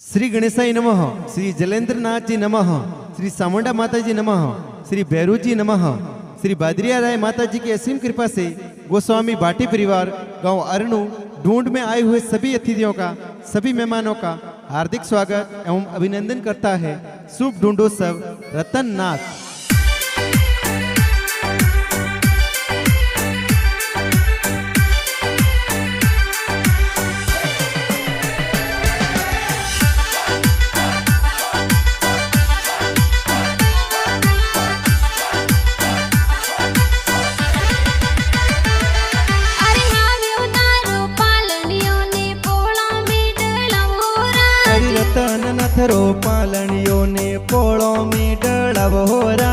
श्री गणेशाय नमः, श्री जलेंद्रनाथ जी नमः, श्री सामुंडा माता जी नमः, श्री भैरू जी नमः। श्री बादरिया राय माता जी की असीम कृपा से गोस्वामी भाटी परिवार गांव अरनू ढूंढ में आए हुए सभी अतिथियों का, सभी मेहमानों का हार्दिक स्वागत एवं अभिनंदन करता है शुभ ढूंढोत्सव रतन नाथ। रतन नाथ रो पालनियों ने पोळो में डळवोरा।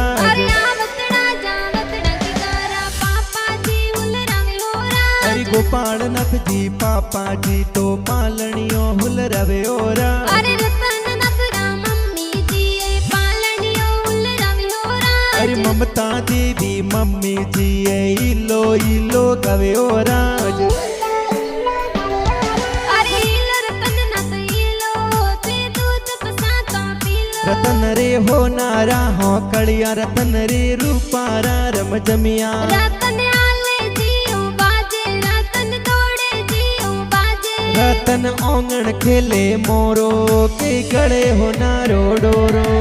अरे गोपाल नाथ जी पापा जी तो पालनियों हुल रवे ओरा। अरे ममता देवी मम्मी जी इलो इलो गवे ओरा। रतन रे हो नारा हो कलिया रतन रे रूपारा रम जमिया। रतन आले जियो बाजे रतन दौड़े जियो बाजे। रतन ओंगण खेले मोरो के गड़े हो नारो डोरो।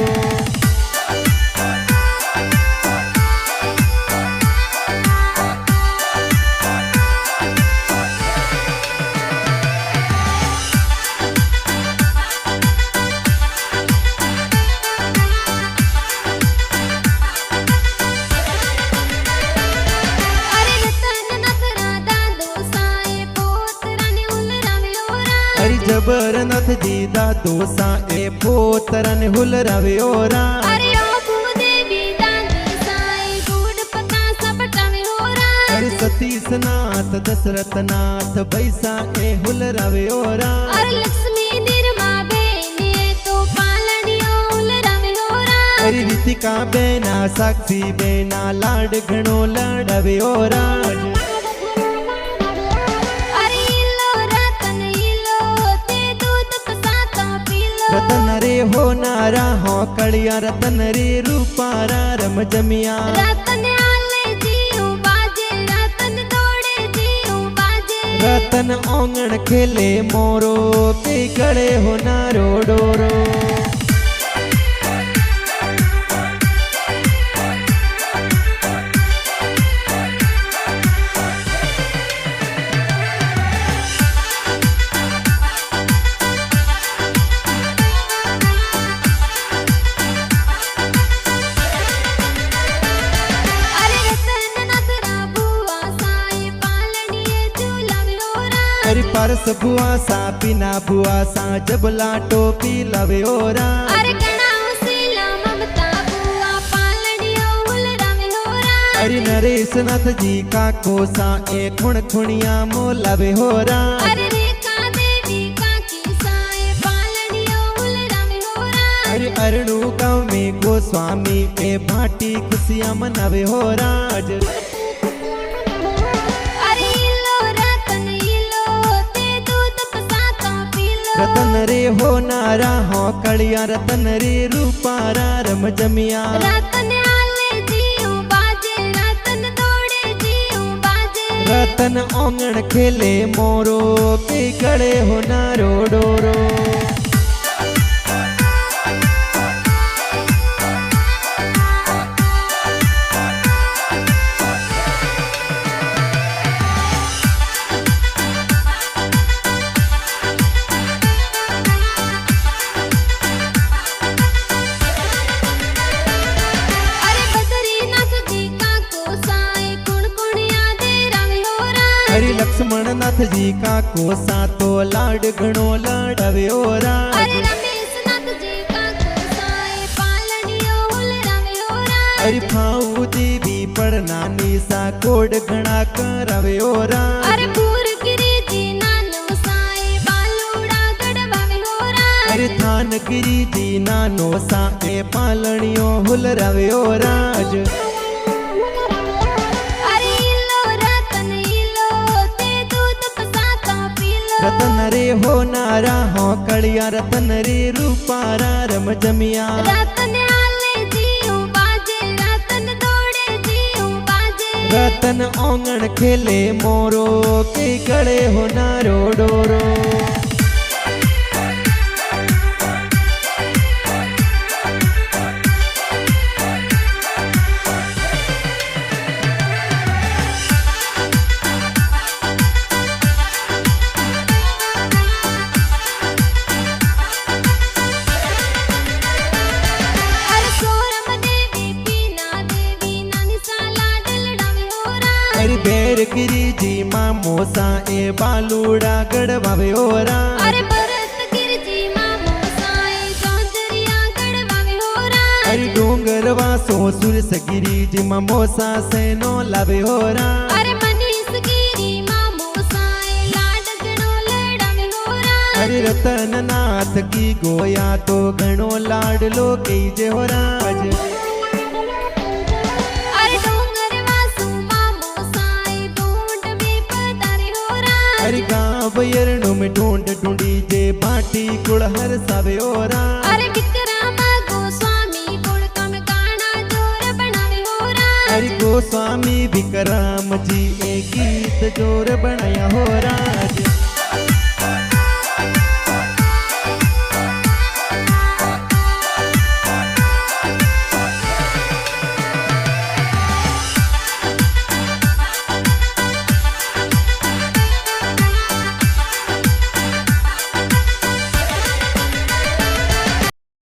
जबरनाथ जी दादो सा ए पोतरन हुल रवे ओरा। अरे ओ भूदेवी दादी साई गुड़ पता सब टवे होरा। अरे सतीश नाथ दशरथ नाथ बैसा ए हुल रवे ओरा। अरे लक्ष्मी निर्मा बेने तो पालनियो हुल रवे होरा। अरे रितिका बेना साक्षी बेना लाड घणो लाडवे ओरा। रतन रे हो नारा हो कलिया रतन रे रूपारा रम जमिया। रतन आले जियो बाजे रतन दौड़े जियो बाजे। रतन ओंगण खेले मोरो के गड़े हो नारो डोरो। अरे पारस बुआ सा बिना बुआ सा जबला टोपी लवे ओरा। अरे कणाव सीला ममता बुआ पालनियो हुल रवे होरा। अरे नरेश नाथ जी का कोसा ए खुण खुणिया मो लवे होरा। अरे रेखा देवी का किसाए पालनियो हुल रवे होरा। अरे अरनू गांव में गोस्वामी ए भाटी खुशियां मनावे होरा। रतन रे हो नारा हो कलिया रतन रे रूपारा रम जमिया। रतन आले जियो बाजे रतन दौड़े जियो बाजे। रतन ओंगण खेले मोरो के गड़े हो नारो डोरो। लक्ष्मण नाथ जी का कोसा तो लाड घणो लाडवे ओरा। अरे रमेश नाथ जी का कोसाए पालनियो हुल रवे होरा। अरे फाऊ देवी पड़नानी सा कोड घणा करवे ओरा। अरे पूर गिरी जी नानो साए बालूड़ा गड़वावे होरा। अरे थान गिरी जी नानो सा ए पालनियो हुल रवे ओरा। रतन रे हो नारा हो कड़िया रतन रे रूपारा रम जमिया रतन आले जियो बाजे रतन दौड़े जियो बाजे रतन ओंगण खेले मोरो के गड़े हो नारो डोरो अरे सोरम देवी पीना देवी नानी सा लाडल डावे होरा अरे बेर गिरी जी मामो सा ए बालूड़ा गड़वावे ओरा अरे भरत गिरजी मामो साई चौधरिया गढ़वावे होरा अरे डोंगर वासो सुर सगिरी जी ममोसा सेनो लावे होरा अरे मनीष गिरी मामो साई लाड गणो लड़ावे होरा अरे रतन नाथ की गोया तो गणो लाडलो के जे होरा अरे डोंगर वासु मामो साई ढूंढ में पधारे होरा अरे गाँव यरणो में ढूंढ ढूंढी जे बाटी कुड़ हर सावे होरा अरे विक्रम गोस्वामी गुण कम गाना जोर बनावे होरा अरे गोस्वामी विक्रम जी एक गीत जोर बनाया होरा